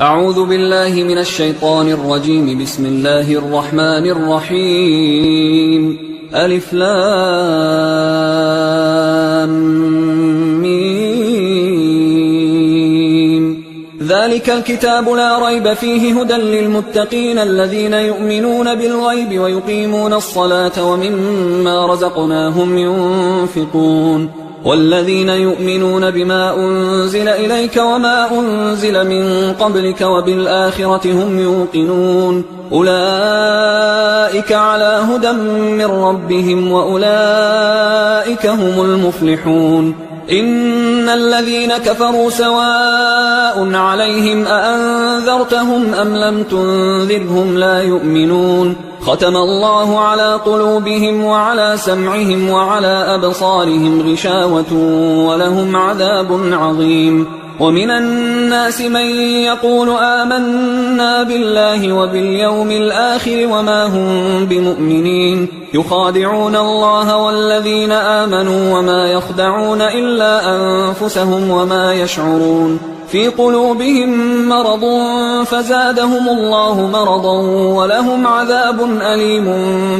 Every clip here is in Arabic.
أعوذ بالله من الشيطان الرجيم. بسم الله الرحمن الرحيم. ألف لام ميم. ذلك الكتاب لا ريب فيه هدى للمتقين الذين يؤمنون بالغيب ويقيمون الصلاة ومما رزقناهم ينفقون والذين يؤمنون بما أنزل إليك وما أنزل من قبلك وبالآخرة هم يوقنون أولئك على هدى من ربهم وأولئك هم المفلحون. إن الذين كفروا سواء عليهم أأنذرتهم أم لم تنذرهم لا يؤمنون ختم الله على قلوبهم وعلى سمعهم وعلى أبصارهم غشاوة ولهم عذاب عظيم. ومن الناس من يقول آمنا بالله وباليوم الآخر وما هم بمؤمنين يخادعون الله والذين آمنوا وما يخدعون إلا أنفسهم وما يشعرون في قلوبهم مرض فزادهم الله مرضا ولهم عذاب أليم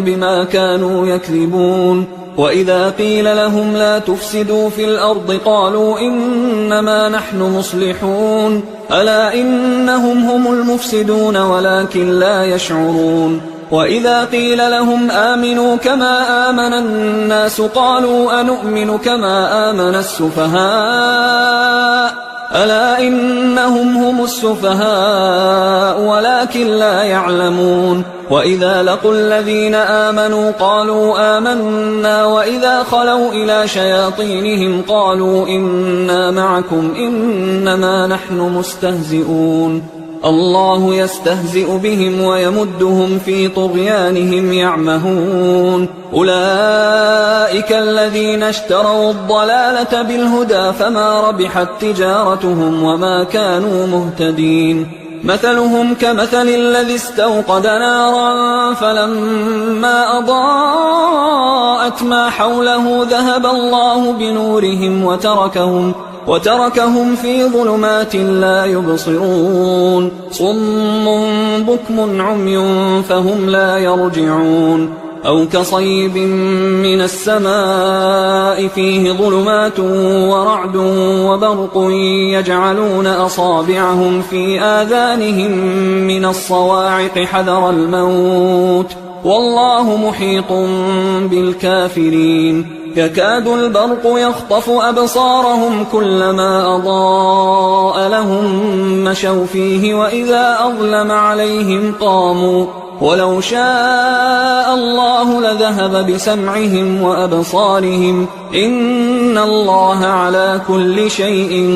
بما كانوا يكذبون. وإذا قيل لهم لا تفسدوا في الأرض قالوا إنما نحن مصلحون ألا إنهم هم المفسدون ولكن لا يشعرون. وإذا قيل لهم آمنوا كما آمن الناس قالوا أنؤمن كما آمن السفهاء ألا إنهم هم السفهاء ولكن لا يعلمون. وإذا لقوا الذين آمنوا قالوا آمنا وإذا خلوا إلى شياطينهم قالوا إنا معكم إنما نحن مستهزئون الله يستهزئ بهم ويمدهم في طغيانهم يعمهون. أولئك الذين اشتروا الضلالة بالهدى فما ربحت تجارتهم وما كانوا مهتدين. مثلهم كمثل الذي استوقد نارا فلما أضاءت ما حوله ذهب الله بنورهم وتركهم في ظلمات لا يبصرون صم بكم عمي فهم لا يرجعون. أو كصيب من السماء فيه ظلمات ورعد وبرق يجعلون أصابعهم في آذانهم من الصواعق حذر الموت والله محيط بالكافرين. يكاد البرق يخطف أبصارهم كلما أضاء لهم مشوا فيه وإذا أظلم عليهم قاموا ولو شاء الله لذهب بسمعهم وأبصارهم إن الله على كل شيء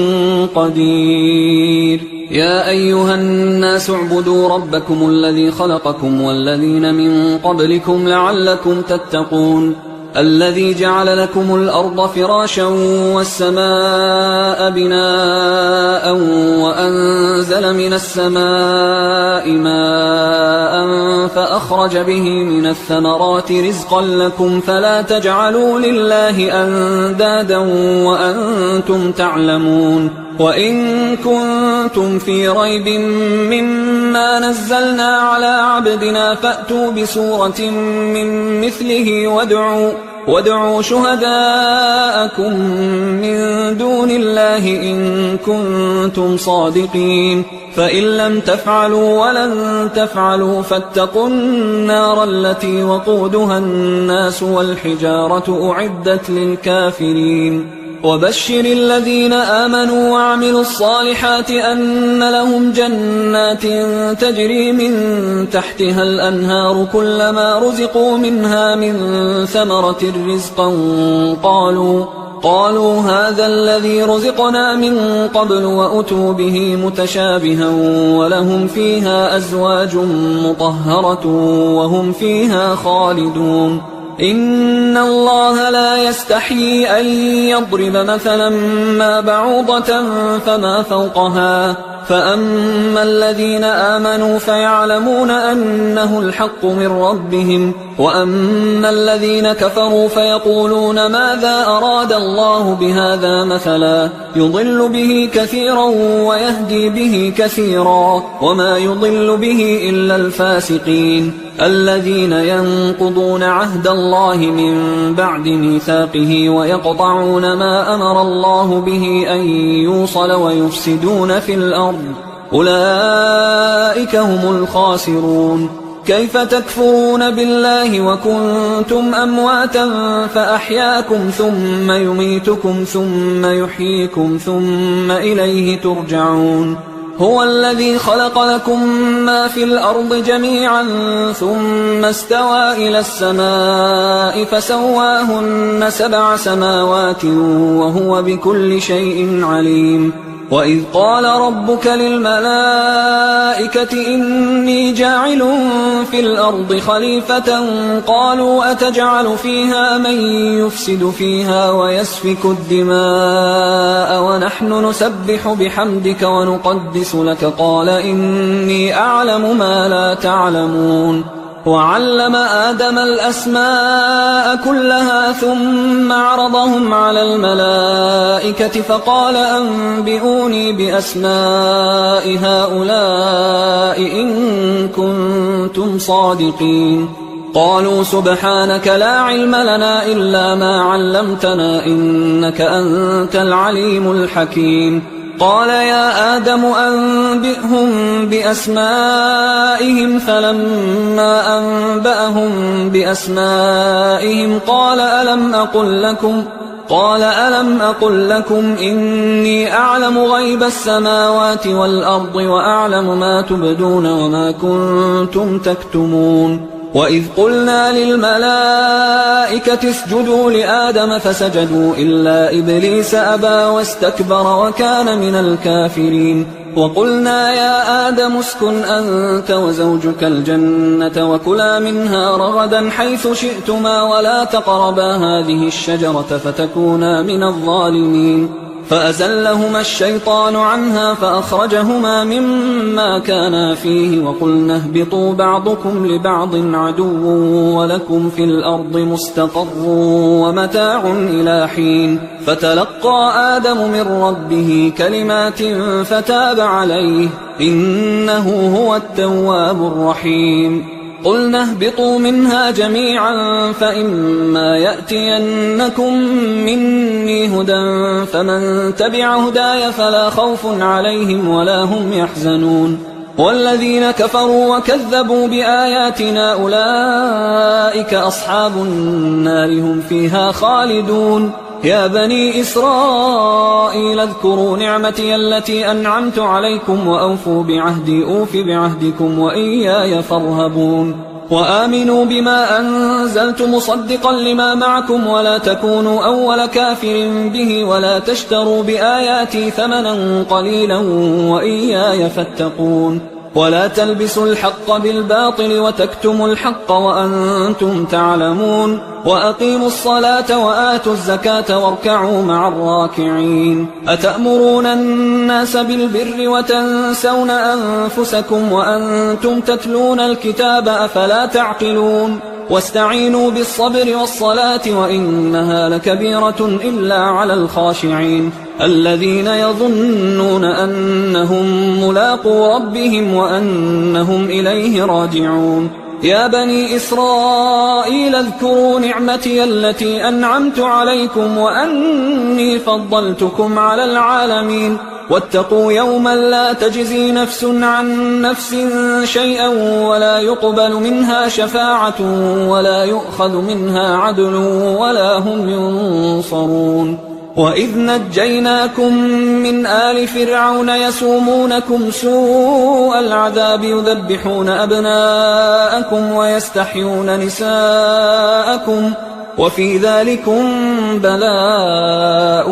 قدير. يا أيها الناس اعبدوا ربكم الذي خلقكم والذين من قبلكم لعلكم تتقون الذي جعل لكم الأرض فراشا والسماء بناء وأنزل من السماء ماء فأخرج به من الثمرات رزقا لكم فلا تجعلوا لله أندادا وأنتم تعلمون. وإن كنتم في ريب مما نزلنا على عبدنا فأتوا بسورة من مثله وادعوا شهداءكم من دون الله إن كنتم صادقين فإن لم تفعلوا ولن تفعلوا فاتقوا النار التي وقودها الناس والحجارة أعدت للكافرين. وبشر الذين آمنوا وعملوا الصالحات أن لهم جنات تجري من تحتها الأنهار كلما رزقوا منها من ثمرة رزقا قالوا هذا الذي رزقنا من قبل وأتوا به متشابها ولهم فيها أزواج مطهرة وهم فيها خالدون. إن الله لا يستحيي أن يضرب مثلا ما بعوضة فما فوقها فأما الذين آمنوا فيعلمون أنه الحق من ربهم وأما الذين كفروا فيقولون ماذا أراد الله بهذا مثلا يضل به كثيرا ويهدي به كثيرا وما يضل به إلا الفاسقين الذين ينقضون عهد الله من بعد ميثاقه ويقطعون ما أمر الله به أن يوصل ويفسدون في الأرض أولئك هم الخاسرون. كيف تكفرون بالله وكنتم أمواتا فأحياكم ثم يميتكم ثم يحييكم ثم إليه ترجعون. هو الذي خلق لكم ما في الأرض جميعا ثم استوى إلى السماء فسواهن 7 سماوات وهو بكل شيء عليم. وإذ قال ربك للملائكة إني جاعل في الأرض خليفة قالوا أتجعل فيها من يفسد فيها ويسفك الدماء ونحن نسبح بحمدك ونقدس لك قال إني أعلم ما لا تعلمون. وعلم آدم الأسماء كلها ثم عرضهم على الملائكة فقال أنبئوني بأسماء هؤلاء إن كنتم صادقين. قالوا سبحانك لا علم لنا إلا ما علمتنا إنك أنت العليم الحكيم. قال يا آدم أنبئهم بأسمائهم فلما أنبأهم بأسمائهم قال ألم أقل لكم إني أعلم غيب السماوات والأرض وأعلم ما تبدون وما كنتم تكتمون. وإذ قلنا للملائكة اسجدوا لآدم فسجدوا إلا إبليس أبى واستكبر وكان من الكافرين. وقلنا يا آدم اسكن أنت وزوجك الجنة وكلا منها رغدا حيث شئتما ولا تقربا هذه الشجرة فتكونا من الظالمين. فأزلهما الشيطان عنها فأخرجهما مما كانا فيه وقلنا اهبطوا بعضكم لبعض عدو ولكم في الأرض مستقر ومتاع إلى حين. فتلقى آدم من ربه كلمات فتاب عليه إنه هو التواب الرحيم. قلنا اهبطوا منها جميعا فإما يأتينكم مني هدى فمن تبع هداي فلا خوف عليهم ولا هم يحزنون. والذين كفروا وكذبوا بآياتنا أولئك أصحاب النار هم فيها خالدون. يا بني إسرائيل اذكروا نعمتي التي أنعمت عليكم وأوفوا بعهدي أوف بعهدكم وإياي فارهبون. وآمنوا بما أنزلت مصدقا لما معكم ولا تكونوا أول كافر به ولا تشتروا بآياتي ثمنا قليلا وإياي فاتقون. ولا تلبسوا الحق بالباطل وتكتموا الحق وأنتم تعلمون. وأقيموا الصلاة وآتوا الزكاة واركعوا مع الراكعين. أتأمرون الناس بالبر وتنسون أنفسكم وأنتم تتلون الكتاب أفلا تعقلون. واستعينوا بالصبر والصلاة وإنها لكبيرة إلا على الخاشعين الذين يظنون أنهم ملاقو ربهم وأنهم إليه راجعون. يا بني إسرائيل اذكروا نعمتي التي أنعمت عليكم وأني فضلتكم على العالمين. واتقوا يوما لا تجزي نفس عن نفس شيئا ولا يقبل منها شفاعة ولا يؤخذ منها عدل ولا هم ينصرون. وإذ نجيناكم من آل فرعون يسومونكم سوء العذاب يذبحون أبناءكم ويستحيون نساءكم وفي ذلكم بلاء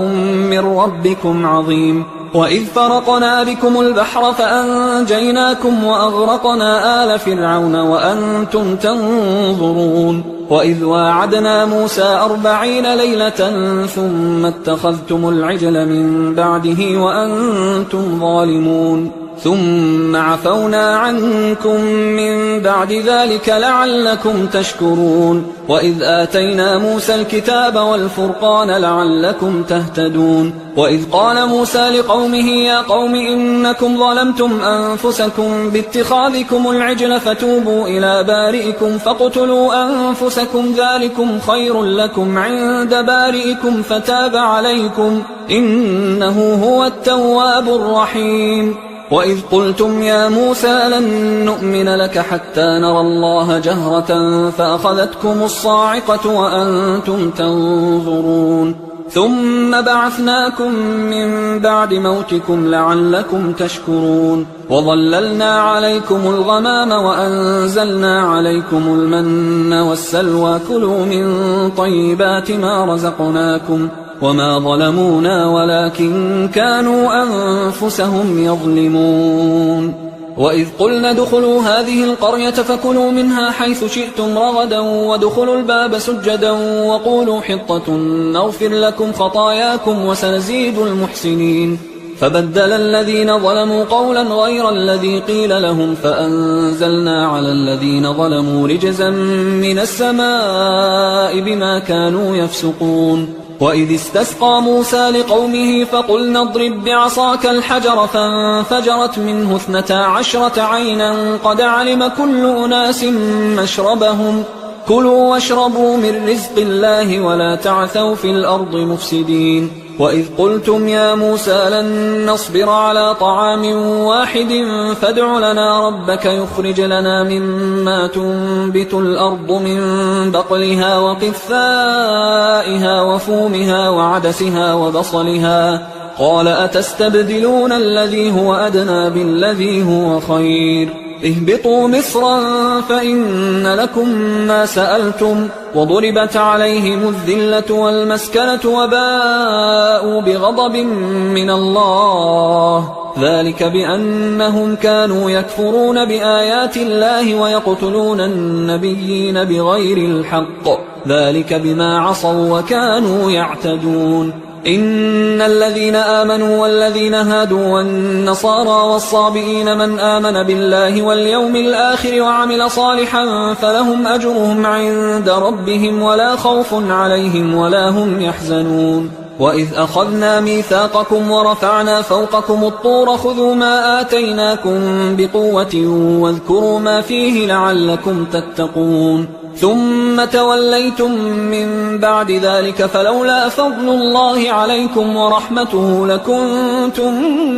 من ربكم عظيم. وإذ فرقنا بكم البحر فأنجيناكم وأغرقنا آل فرعون وأنتم تنظرون. وإذ واعدنا موسى 40 ليلة ثم اتخذتم العجل من بعده وأنتم ظالمون. ثم عفونا عنكم من بعد ذلك لعلكم تشكرون وإذ آتينا موسى الكتاب والفرقان لعلكم تهتدون وإذ قال موسى لقومه يا قوم إنكم ظلمتم أنفسكم باتخاذكم العجل فتوبوا إلى بارئكم فاقتلوا أنفسكم ذلكم خير لكم عند بارئكم فتاب عليكم إنه هو التواب الرحيم وإذ قلتم يا موسى لن نؤمن لك حتى نرى الله جهرة فأخذتكم الصاعقة وأنتم تنظرون ثم بعثناكم من بعد موتكم لعلكم تشكرون وظللنا عليكم الغمام وأنزلنا عليكم المن والسلوى كلوا من طيبات ما رزقناكم وما ظلمونا ولكن كانوا أنفسهم يظلمون وإذ قلنا ادخلوا هذه القرية فكلوا منها حيث شئتم رغدا وادخلوا الباب سجدا وقولوا حطة نغفر لكم خطاياكم وسنزيد المحسنين فبدل الذين ظلموا قولا غير الذي قيل لهم فأنزلنا على الذين ظلموا رجزا من السماء بما كانوا يفسقون وإذ استسقى موسى لقومه فقلنا اضرب بعصاك الحجر فانفجرت منه 12 عينا قد علم كل أناس مشربهم كلوا واشربوا من رزق الله ولا تعثوا في الأرض مفسدين وإذ قلتم يا موسى لن نصبر على طعام واحد فادع لنا ربك يخرج لنا مما تنبت الأرض من بقلها وقثائها وفومها وعدسها وبصلها قال أتستبدلون الذي هو أدنى بالذي هو خير اهبطوا مصرا فإن لكم ما سألتم وضربت عليهم الذلة والمسكنة وباءوا بغضب من الله ذلك بأنهم كانوا يكفرون بآيات الله ويقتلون النبيين بغير الحق ذلك بما عصوا وكانوا يعتدون إن الذين آمنوا والذين هادوا والنصارى والصابئين من آمن بالله واليوم الآخر وعمل صالحا فلهم أجرهم عند ربهم ولا خوف عليهم ولا هم يحزنون وإذ أخذنا ميثاقكم ورفعنا فوقكم الطور خذوا ما آتيناكم بقوة واذكروا ما فيه لعلكم تتقون ثم توليتم من بعد ذلك فلولا فضل الله عليكم ورحمته لكنتم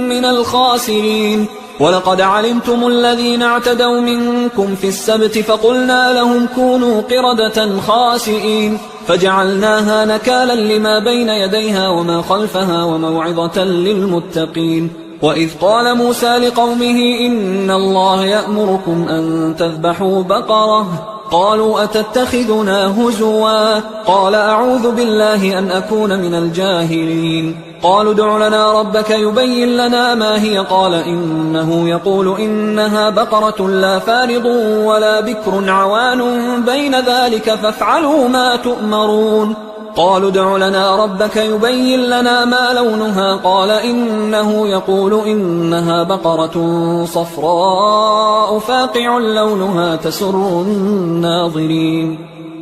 من الخاسرين ولقد علمتم الذين اعتدوا منكم في السبت فقلنا لهم كونوا قردة خاسئين فجعلناها نكالا لما بين يديها وما خلفها وموعظة للمتقين وإذ قال موسى لقومه إن الله يأمركم أن تذبحوا بقرة قالوا أتتخذنا هزوا قال أعوذ بالله أن أكون من الجاهلين قالوا ادع لنا ربك يبين لنا ما هي قال إنه يقول إنها بقرة لا فارض ولا بكر عوان بين ذلك فافعلوا ما تؤمرون قالوا ادع لنا ربك يبين لنا ما لونها قال إنه يقول إنها بقرة صفراء فاقع لونها تسر الناظرين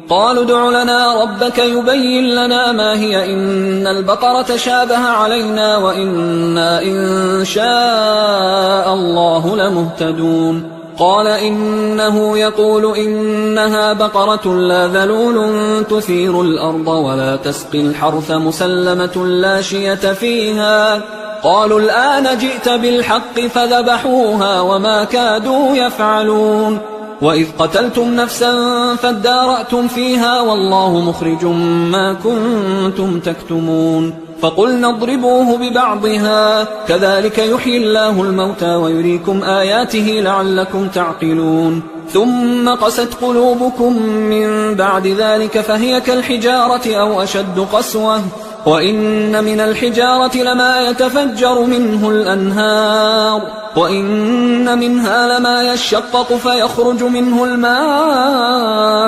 قالوا ادع لنا ربك يبين لنا ما هي إن البقرة شابه علينا وإنا إن شاء الله لمهتدون قال إنه يقول إنها بقرة لا ذلول تثير الأرض ولا تسقي الحرث مسلمة لا شية فيها قالوا الآن جئت بالحق فذبحوها وما كادوا يفعلون وإذ قتلتم نفسا فادارأتم فيها والله مخرج ما كنتم تكتمون فقلنا اضربوه ببعضها كذلك يحيي الله الموتى ويريكم آياته لعلكم تعقلون ثم قست قلوبكم من بعد ذلك فهي كالحجارة أو أشد قسوة وإن من الحجارة لما يتفجر منه الأنهار وإن منها لما يشقق فيخرج منه الماء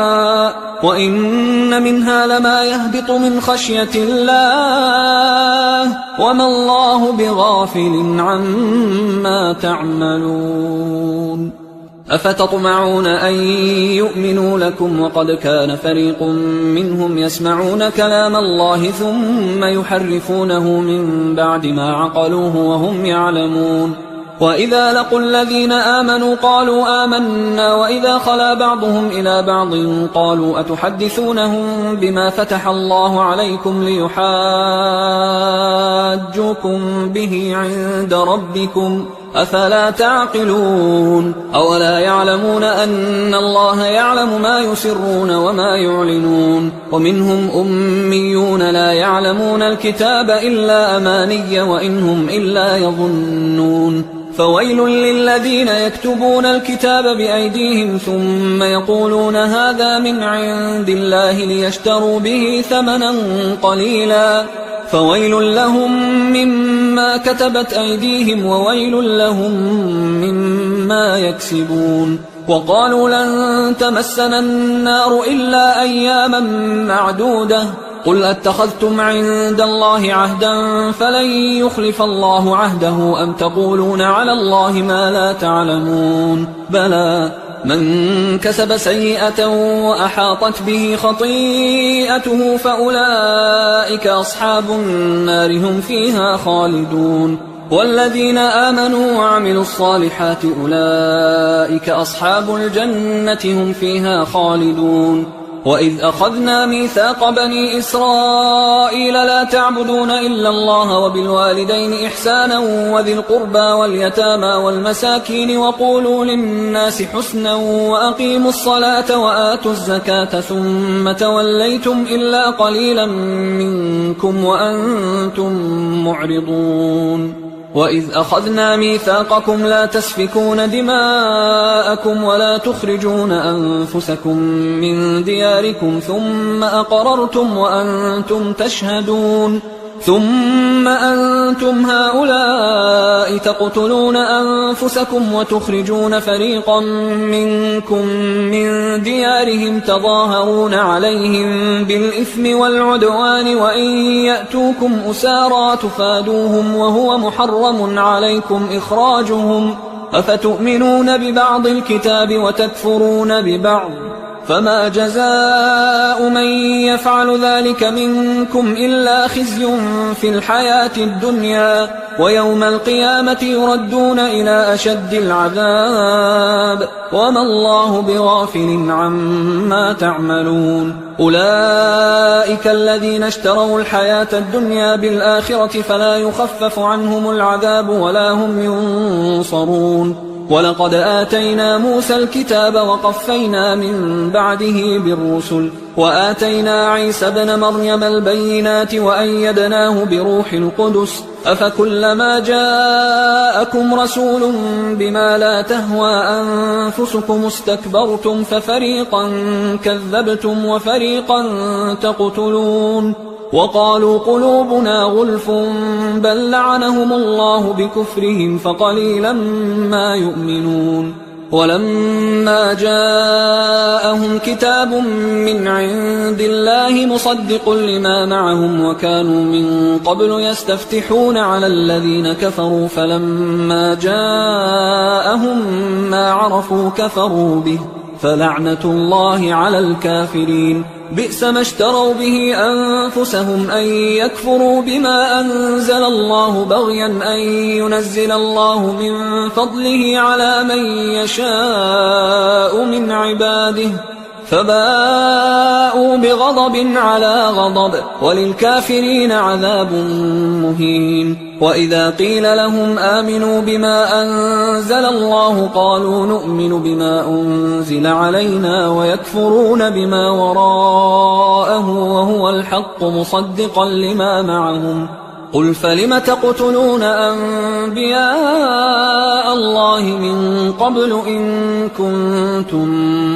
وإن منها لما يهبط من خشية الله وما الله بغافل عما تعملون أفتطمعون أن يؤمنوا لكم وقد كان فريق منهم يسمعون كلام الله ثم يحرفونه من بعد ما عقلوه وهم يعلمون وإذا لقوا الذين آمنوا قالوا آمنا وإذا خلا بعضهم إلى بعض قالوا أتحدثونهم بما فتح الله عليكم ليحاجوكم به عند ربكم أفلا تعقلون أولا يعلمون أن الله يعلم ما يسرون وما يعلنون ومنهم أميون لا يعلمون الكتاب إلا أماني وإنهم إلا يظنون فويل للذين يكتبون الكتاب بأيديهم ثم يقولون هذا من عند الله ليشتروا به ثمنا قليلا فويل لهم مما كتبت أيديهم وويل لهم مما يكسبون وقالوا لن تمسنا النار إلا أياما معدودة قل أتخذتم عند الله عهدا فلن يخلف الله عهده أم تقولون على الله ما لا تعلمون بلى من كسب سيئة وأحاطت به خطيئته فأولئك أصحاب النار هم فيها خالدون والذين آمنوا وعملوا الصالحات أولئك أصحاب الجنة هم فيها خالدون وإذ أخذنا ميثاق بني إسرائيل لا تعبدون إلا الله وبالوالدين إحسانا وذي القربى واليتامى والمساكين وقولوا للناس حسنا وأقيموا الصلاة وآتوا الزكاة ثم توليتم إلا قليلا منكم وأنتم معرضون وإذ أخذنا ميثاقكم لا تسفكون دماءكم ولا تخرجون أنفسكم من دياركم ثم أقررتم وأنتم تشهدون ثم أنتم هؤلاء تقتلون أنفسكم وتخرجون فريقا منكم من ديارهم تظاهرون عليهم بالإثم والعدوان وإن يأتوكم أسارى تفادوهم وهو محرم عليكم إخراجهم أفتؤمنون ببعض الكتاب وتكفرون ببعض فما جزاء من يفعل ذلك منكم إلا خزي في الحياة الدنيا ويوم القيامة يردون إلى أشد العذاب وما الله بغافل عما تعملون أولئك الذين اشتروا الحياة الدنيا بالآخرة فلا يخفف عنهم العذاب ولا هم ينصرون ولقد آتينا موسى الكتاب وقفينا من بعده بالرسل وآتينا عيسى ابن مريم البينات وأيدناه بروح القدس أفكلما جاءكم رسول بما لا تهوى أنفسكم استكبرتم ففريقا كذبتم وفريقا تقتلون وقالوا قلوبنا غلف بل لعنهم الله بكفرهم فقليلا ما يؤمنون ولما جاءهم كتاب من عند الله مصدق لما معهم وكانوا من قبل يستفتحون على الذين كفروا فلما جاءهم ما عرفوا كفروا به فلعنة الله على الكافرين بئس ما اشتروا به أنفسهم أن يكفروا بما أنزل الله بغيا أن ينزل الله من فضله على من يشاء من عباده فباءوا بغضب على غضب وللكافرين عذاب مهين وإذا قيل لهم آمنوا بما أنزل الله قالوا نؤمن بما أنزل علينا ويكفرون بما وراءه وهو الحق مصدقا لما معهم قل فلم تقتلون أنبياء الله من قبل إن كنتم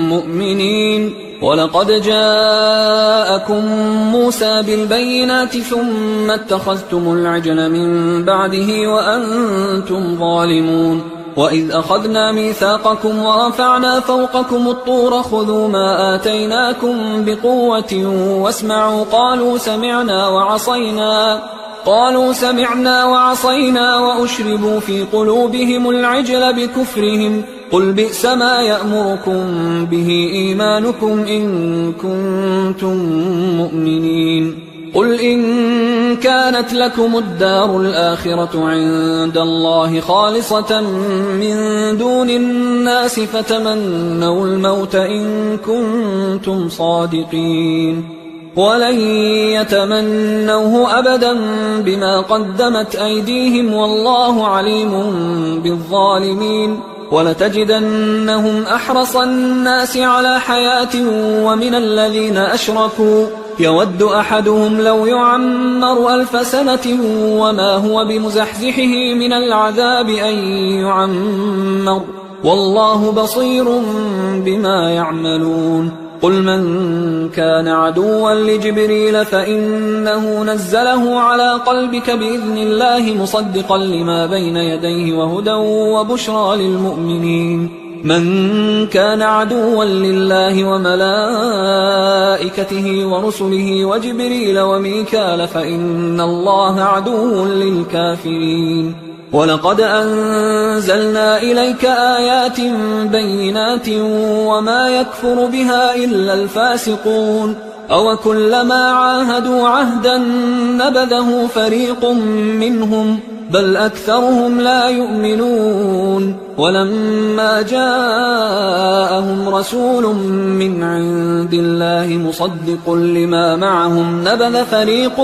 مؤمنين ولقد جاءكم موسى بالبينات ثم اتخذتم العجل من بعده وأنتم ظالمون وإذ أخذنا ميثاقكم ورفعنا فوقكم الطور خذوا ما آتيناكم بقوة واسمعوا قالوا سمعنا وعصينا وأشربوا في قلوبهم العجل بكفرهم قل بئس ما يأمركم به إيمانكم إن كنتم مؤمنين قل إن كانت لكم الدار الآخرة عند الله خالصة من دون الناس فتمنوا الموت إن كنتم صادقين ولن يتمنوه أبدا بما قدمت أيديهم والله عليم بالظالمين ولتجدنهم أحرص الناس على حياة ومن الذين أشركوا يود أحدهم لو يعمر 1000 سنة وما هو بمزحزحه من العذاب أن يعمر والله بصير بما يعملون قل من كان عدوا لجبريل فإنه نزله على قلبك بإذن الله مصدقا لما بين يديه وهدى وبشرى للمؤمنين من كان عدوا لله وملائكته ورسله وجبريل وميكال فإن الله عدو للكافرين ولقد أنزلنا إليك آيات بينات وما يكفر بها إلا الفاسقون أوكلما عاهدوا عهدا نبذه فريق منهم بل أكثرهم لا يؤمنون ولما جاءهم رسول من عند الله مصدق لما معهم نبذ فريق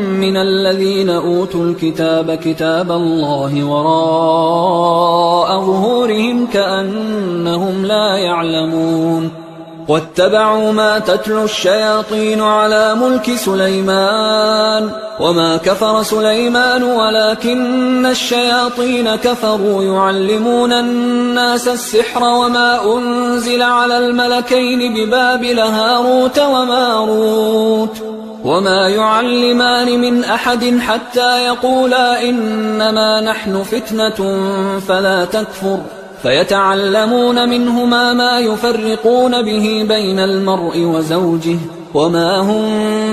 من الذين أوتوا الكتاب كتاب الله وراء ظهورهم كأنهم لا يعلمون واتبعوا ما تتلو الشياطين على ملك سليمان وما كفر سليمان ولكن الشياطين كفروا يعلمون الناس السحر وما أنزل على الملكين ببابل هاروت وماروت وما يعلمان من أحد حتى يقولا إنما نحن فتنة فلا تكفر فيتعلمون منهما ما يفرقون به بين المرء وزوجه وما هم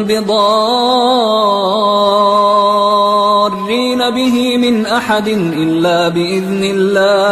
بضارين به من أحد إلا بإذن الله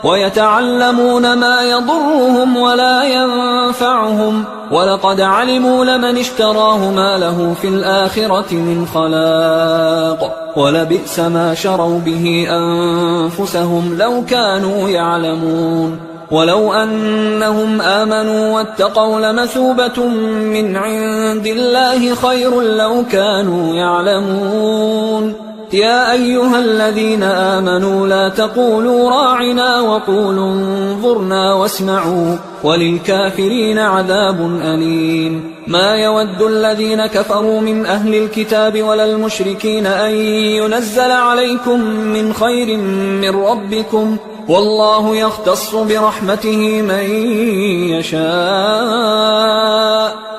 ويتعلمون ما يضرهم ولا ينفعهم ولقد علموا لمن اشتراه ما له في الآخرة من خلاق ولبئس ما شروا به أنفسهم لو كانوا يعلمون ولو أنهم آمنوا واتقوا لمثوبة من عند الله خير لو كانوا يعلمون يا أيها الذين آمنوا لا تقولوا راعنا وقولوا انظرنا واسمعوا وللكافرين عذاب أليم ما يود الذين كفروا من أهل الكتاب ولا المشركين أن ينزل عليكم من خير من ربكم والله يختص برحمته من يشاء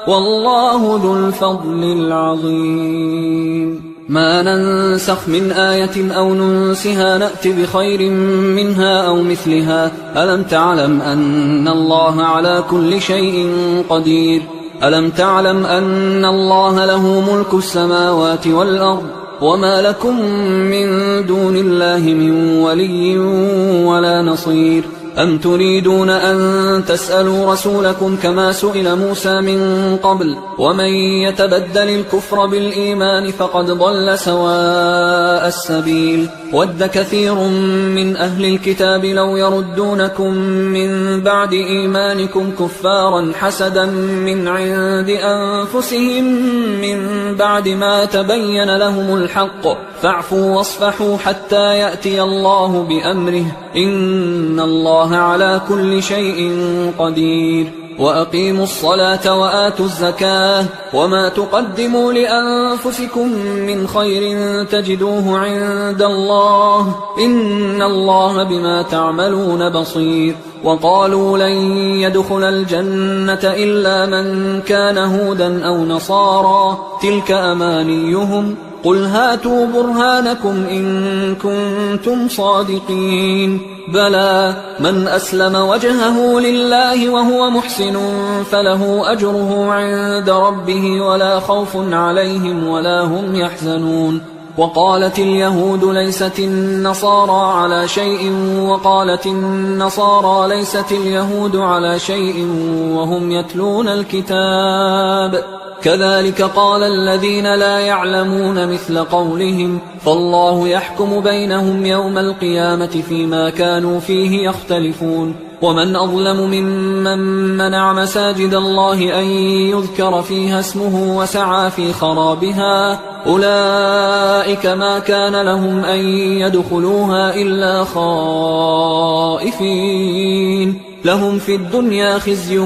والله ذو الفضل العظيم ما ننسخ من آية أو ننسها نأت بخير منها أو مثلها ألم تعلم أن الله على كل شيء قدير ألم تعلم أن الله له ملك السماوات والأرض وما لكم من دون الله من ولي ولا نصير أم تريدون أن تسألوا رسولكم كما سئل موسى من قبل ومن يتبدل الكفر بالإيمان فقد ضل سواء السبيل ود كثير من أهل الكتاب لو يردونكم من بعد إيمانكم كفارا حسدا من عند أنفسهم من بعد ما تبين لهم الحق فاعفوا واصفحوا حتى يأتي الله بأمره إن الله على كل شيء قدير وأقيموا الصلاة وآتوا الزكاة وما تقدموا لأنفسكم من خير تجدوه عند الله إن الله بما تعملون بصير وقالوا لن يدخل الجنة إلا من كان هودا أو نصارى تلك أمانيهم قل هاتوا برهانكم إن كنتم صادقين بلى من أسلم وجهه لله وهو محسن فله أجره عند ربه ولا خوف عليهم ولا هم يحزنون وقالت اليهود ليست النصارى على شيء وقالت النصارى ليست اليهود على شيء وهم يتلون الكتاب كذلك قال الذين لا يعلمون مثل قولهم فالله يحكم بينهم يوم القيامة فيما كانوا فيه يختلفون ومن أظلم ممن منع مساجد الله أن يذكر فيها اسمه وسعى في خرابها أولئك ما كان لهم أن يدخلوها إلا خائفين لهم في الدنيا خزي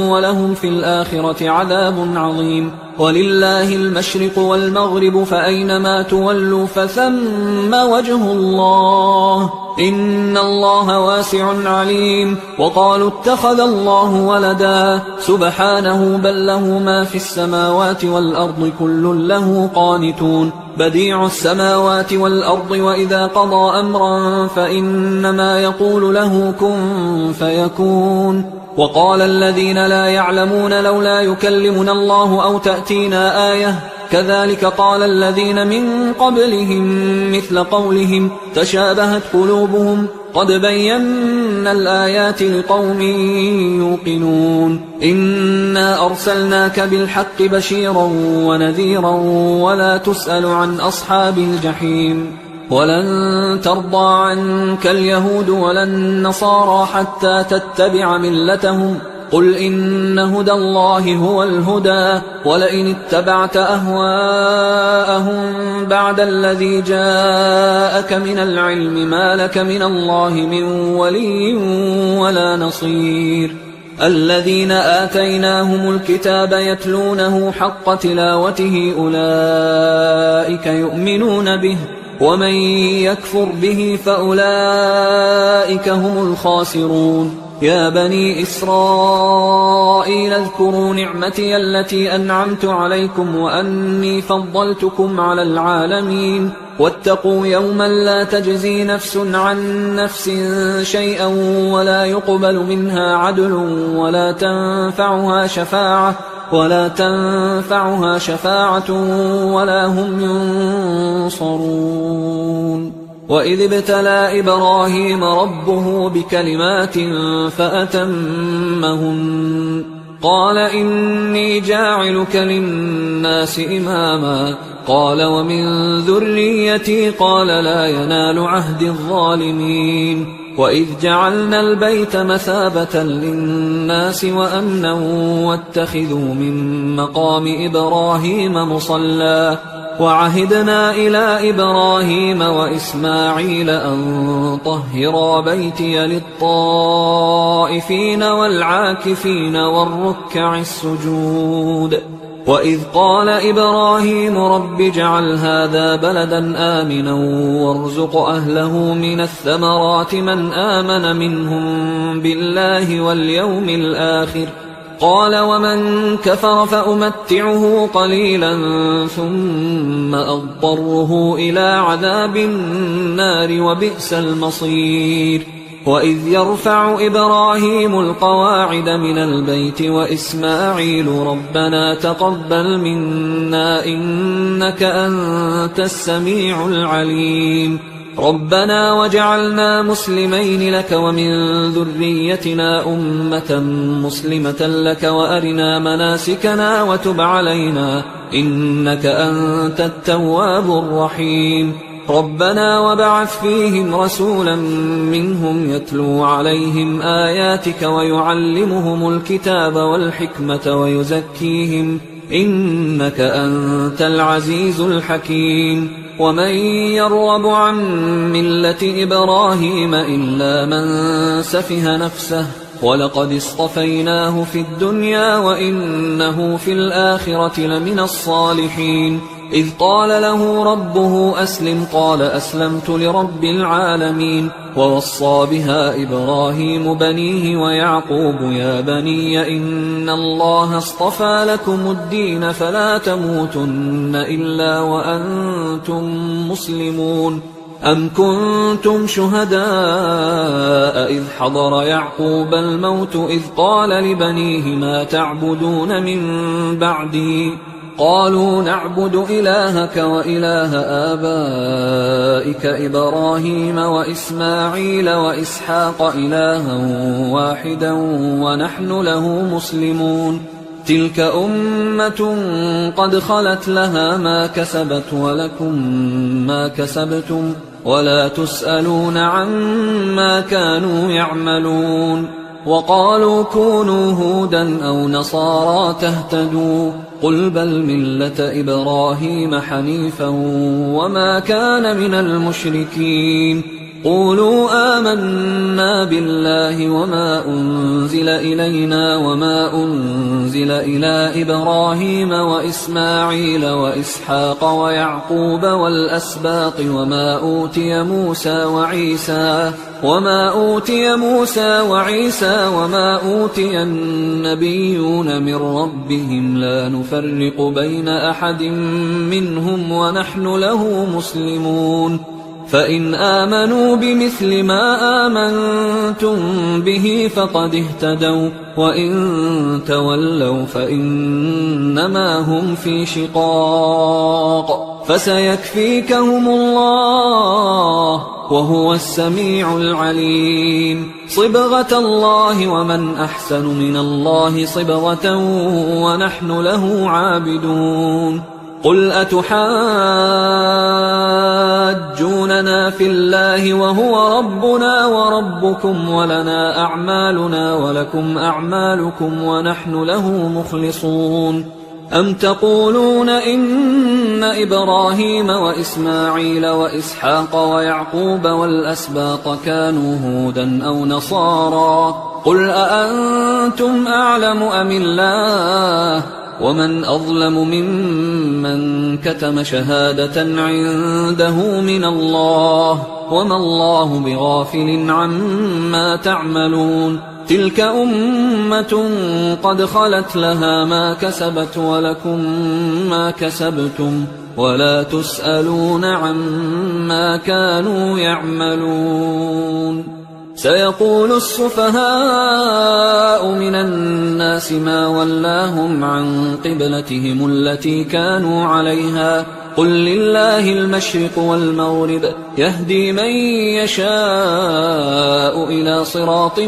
ولهم في الآخرة عذاب عظيم ولله المشرق والمغرب فأينما تولوا فثم وجه الله إن الله واسع عليم وقالوا اتخذ الله ولدا سبحانه بل له ما في السماوات والأرض كل له قانتون بديع السماوات والأرض وإذا قضى أمرا فإنما يقول له كن فيكون وقال الذين لا يعلمون لولا يكلمنا الله أو تأتينا آية كذلك قال الذين من قبلهم مثل قولهم تشابهت قلوبهم قد بينا الآيات لقوم يوقنون إنا أرسلناك بالحق بشيرا ونذيرا ولا تسأل عن أصحاب الجحيم ولن ترضى عنك اليهود ولا النصارى حتى تتبع ملتهم قل إن هدى الله هو الهدى ولئن اتبعت أهواءهم بعد الذي جاءك من العلم ما لك من الله من ولي ولا نصير الذين آتيناهم الكتاب يتلونه حق تلاوته أولئك يؤمنون به ومن يكفر به فأولئك هم الخاسرون يا بني إسرائيل اذكروا نعمتي التي أنعمت عليكم وأني فضلتكم على العالمين واتقوا يوما لا تجزي نفس عن نفس شيئا ولا يقبل منها عدل ولا تنفعها شفاعة ولا هم ينصرون وإذ ابتلى إبراهيم ربه بكلمات فأتمهن قال إني جاعلك للناس إماما قال ومن ذريتي قال لا ينال عهد الظالمين وإذ جعلنا البيت مثابة للناس وأمنا واتخذوا من مقام إبراهيم مصلى وعهدنا إلى إبراهيم وإسماعيل أن طهرا بيتي للطائفين والعاكفين والركع السجود وإذ قال إبراهيم رب اجعل هذا بلدا آمنا وارزق أهله من الثمرات من آمن منهم بالله واليوم الآخر قال ومن كفر فأمتعه قليلا ثم أضطره إلى عذاب النار وبئس المصير وإذ يرفع إبراهيم القواعد من البيت وإسماعيل ربنا تقبل منا إنك أنت السميع العليم ربنا وجعلنا مسلمين لك ومن ذريتنا أمة مسلمة لك وأرنا مناسكنا وتب علينا إنك أنت التواب الرحيم ربنا وبعث فيهم رسولا منهم يتلو عليهم آياتك ويعلمهم الكتاب والحكمة ويزكيهم إنك أنت العزيز الحكيم ومن يرغب عن ملة إبراهيم إلا من سفه نفسه ولقد اصطفيناه في الدنيا وإنه في الآخرة لمن الصالحين إذ قال له ربه أسلم قال أسلمت لرب العالمين. ووصى بها إبراهيم بنيه ويعقوب يا بني إن الله اصطفى لكم الدين فلا تموتن إلا وأنتم مسلمون. أم كنتم شهداء إذ حضر يعقوب الموت إذ قال لبنيه ما تعبدون من بعدي قالوا نعبد إلهك وإله آبائك إبراهيم وإسماعيل وإسحاق إلها واحدا ونحن له مسلمون. تلك أمة قد خلت لها ما كسبت ولكم ما كسبتم ولا تسألون عما كانوا يعملون. وقالوا كونوا هودا أو نصارى تهتدوا قل بل ملة إبراهيم حنيفا وما كان من المشركين. قولوا آمنا بالله وما أنزل إلينا وما أنزل إلى إبراهيم وإسماعيل وإسحاق ويعقوب والأسباط وما أوتي موسى وعيسى وما أوتي النبيون من ربهم لا نفرق بين أحد منهم ونحن له مسلمون. فإن آمنوا بمثل ما آمنتم به فقد اهتدوا وإن تولوا فإنما هم في شقاق فسيكفيكهم الله وهو السميع العليم. صبغة الله ومن أحسن من الله صبغة ونحن له عابدون. قل أتحاجوننا في الله وهو ربنا وربكم ولنا أعمالنا ولكم أعمالكم ونحن له مخلصون. أم تقولون إن إبراهيم وإسماعيل وإسحاق ويعقوب والأسباط كانوا هودا أو نصارى قل أأنتم أعلم أم الله ومن أظلم ممن كتم شهادة عنده من الله وما الله بغافل عما تعملون. تلك أمة قد خلت لها ما كسبت ولكم ما كسبتم ولا تسألون عما كانوا يعملون. سيقول السفهاء من الناس ما ولاهم عن قبلتهم التي كانوا عليها قل لله المشرق والمغرب يهدي من يشاء إلى صراط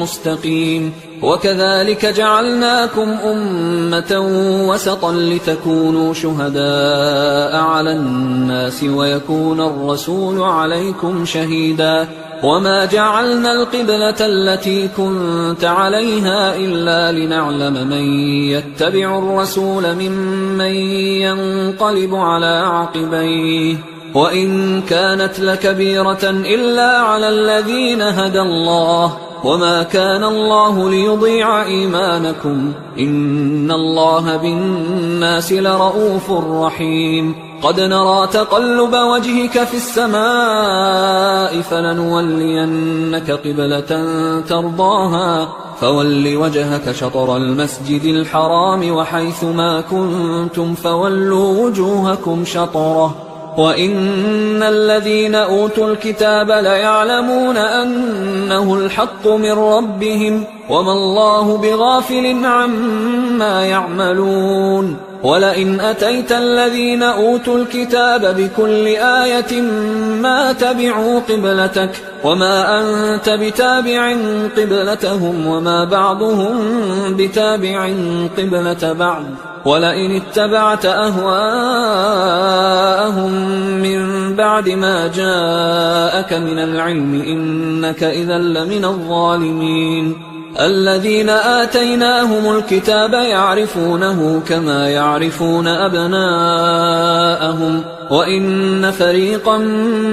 مستقيم. وكذلك جعلناكم أمة وسطا لتكونوا شهداء على الناس ويكون الرسول عليكم شهيدا. وما جعلنا القبلة التي كنت عليها إلا لنعلم من يتبع الرسول ممن ينقلب على عقبيه وإن كانت لكبيرة إلا على الذين هدى الله وما كان الله ليضيع إيمانكم إن الله بالناس لرؤوف رحيم. قد نرى تقلب وجهك في السماء فلنولينك قبلة ترضاها فول وجهك شطر المسجد الحرام وحيث ما كنتم فولوا وجوهكم شطره وإن الذين أوتوا الكتاب ليعلمون أنه الحق من ربهم وما الله بغافل عما يعملون. ولئن أتيت الذين أوتوا الكتاب بكل آية ما تبعوا قبلتك وما أنت بتابع قبلتهم وما بعضهم بتابع قبلة بعض ولئن اتبعت أهواءهم من بعد ما جاءك من العلم إنك إذا لمن الظالمين. الذين آتيناهم الكتاب يعرفونه كما يعرفون أبناءهم وإن فريقا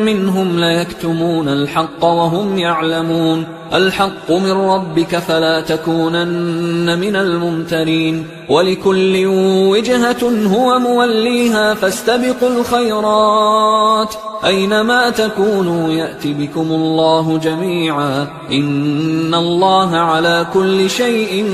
منهم ليكتمون الحق وهم يعلمون الحق من ربك فلا تكونن من الممترين ولكل وجهة هو موليها فاستبقوا الخيرات أينما تكونوا يأت بكم الله جميعا إن الله على كل شيء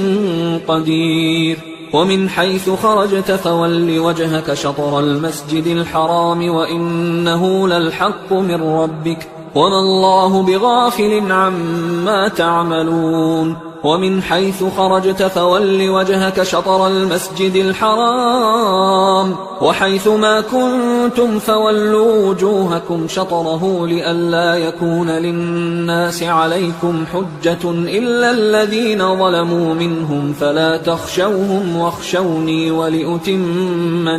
قدير ومن حيث خرجت فول وجهك شطر المسجد الحرام وإنه للحق من ربك وما الله بغافل عما تعملون ومن حيث خرجت فول وجهك شطر المسجد الحرام وحيث ما كنتم فولوا وجوهكم شطره لئلا يكون للناس عليكم حجة إلا الذين ظلموا منهم فلا تخشوهم واخشوني ولأتم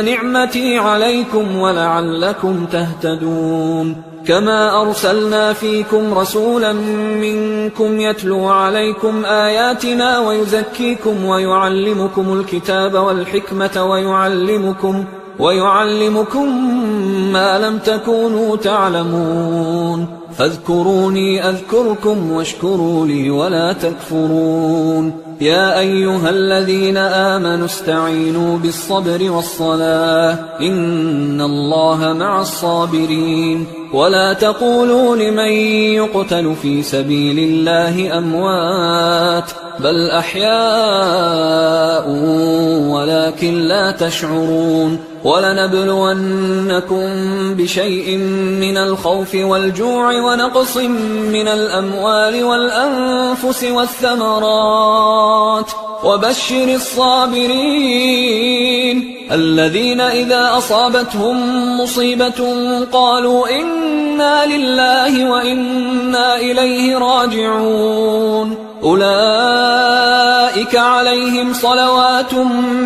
نعمتي عليكم ولعلكم تهتدون كما أرسلنا فيكم رسولا منكم يتلو عليكم آياتنا ويزكيكم ويعلمكم الكتاب والحكمة ويعلمكم ما لم تكونوا تعلمون فاذكروني أذكركم واشكروا لي ولا تكفرون يا أيها الذين آمنوا استعينوا بالصبر والصلاة إن الله مع الصابرين ولا تقولوا لمن يقتل في سبيل الله أموات بل أحياء ولكن لا تشعرون ولنبلونكم بشيء من الخوف والجوع ونقص من الأموال والأنفس والثمرات وبشر الصابرين الذين إذا أصابتهم مصيبة قالوا إنا لله وإنا إليه راجعون أولئك عليهم صلوات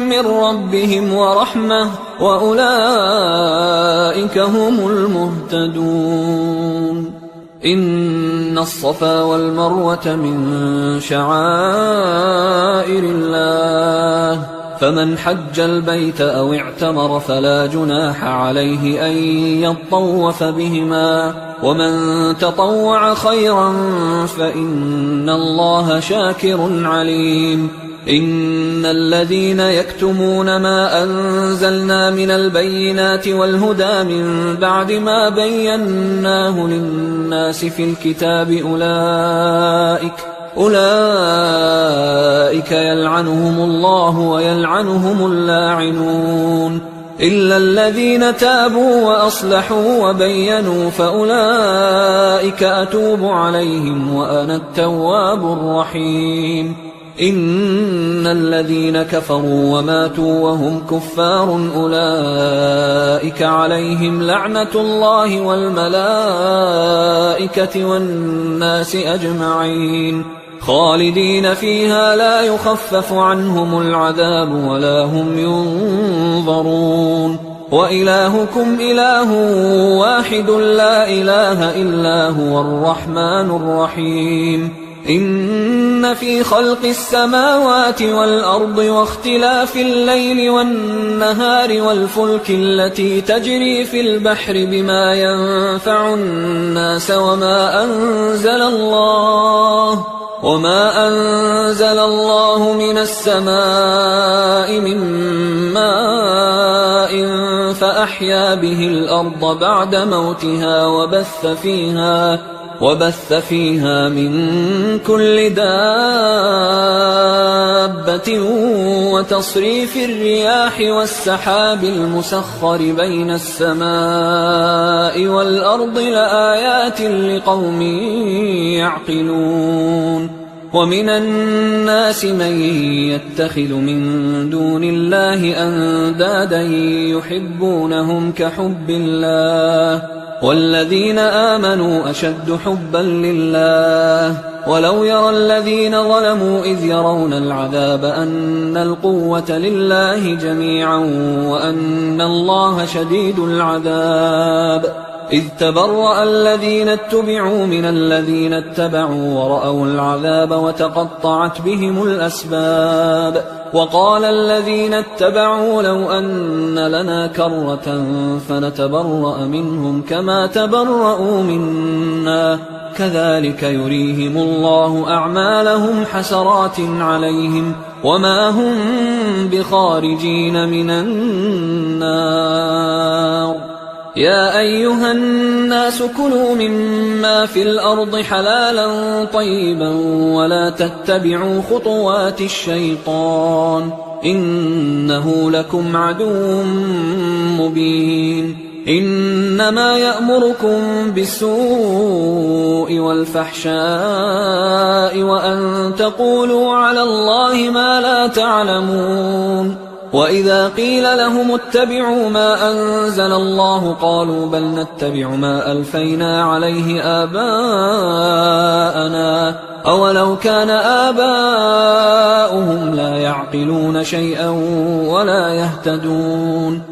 من ربهم ورحمة وأولئك هم المهتدون إن الصفا والمروة من شعائر الله فمن حج البيت أو اعتمر فلا جناح عليه أن يطوف بهما ومن تطوع خيرا فإن الله شاكر عليم إن الذين يكتمون ما أنزلنا من البينات والهدى من بعد ما بيناه للناس في الكتاب أولئك يلعنهم الله ويلعنهم اللاعنون إلا الذين تابوا وأصلحوا وبينوا فأولئك أتوب عليهم وأنا التواب الرحيم إن الذين كفروا وماتوا وهم كفار أولئك عليهم لعنة الله والملائكة والناس أجمعين خالدين فيها لا يخفف عنهم العذاب ولا هم ينظرون وإلهكم إله واحد لا إله إلا هو الرحمن الرحيم إن في خلق السماوات والأرض واختلاف الليل والنهار والفلك التي تجري في البحر بما ينفع الناس وما أنزل الله من السماء من ماء فأحيا به الأرض بعد موتها وبث فيها من كل دابة وتصريف الرياح والسحاب المسخر بين السماء والأرض لآيات لقوم يعقلون ومن الناس من يتخذ من دون الله أندادا يحبونهم كحب الله والذين آمنوا أشد حبا لله ولو يرى الذين ظلموا إذ يرون العذاب أن القوة لله جميعا وأن الله شديد العذاب إذ تبرأ الذين اتبعوا من الذين اتبعوا ورأوا العذاب وتقطعت بهم الأسباب وقال الذين اتبعوا لو أن لنا كرة فنتبرأ منهم كما تبرأوا منا كذلك يريهم الله أعمالهم حسرات عليهم وما هم بخارجين من النار يا أيها الناس كلوا مما في الأرض حلالا طيبا ولا تتبعوا خطوات الشيطان إنه لكم عدو مبين إنما يأمركم بالسوء والفحشاء وأن تقولوا على الله ما لا تعلمون وإذا قيل لهم اتبعوا ما أنزل الله قالوا بل نتبع ما ألفينا عليه آباءنا أولو كان آباؤهم لا يعقلون شيئا ولا يهتدون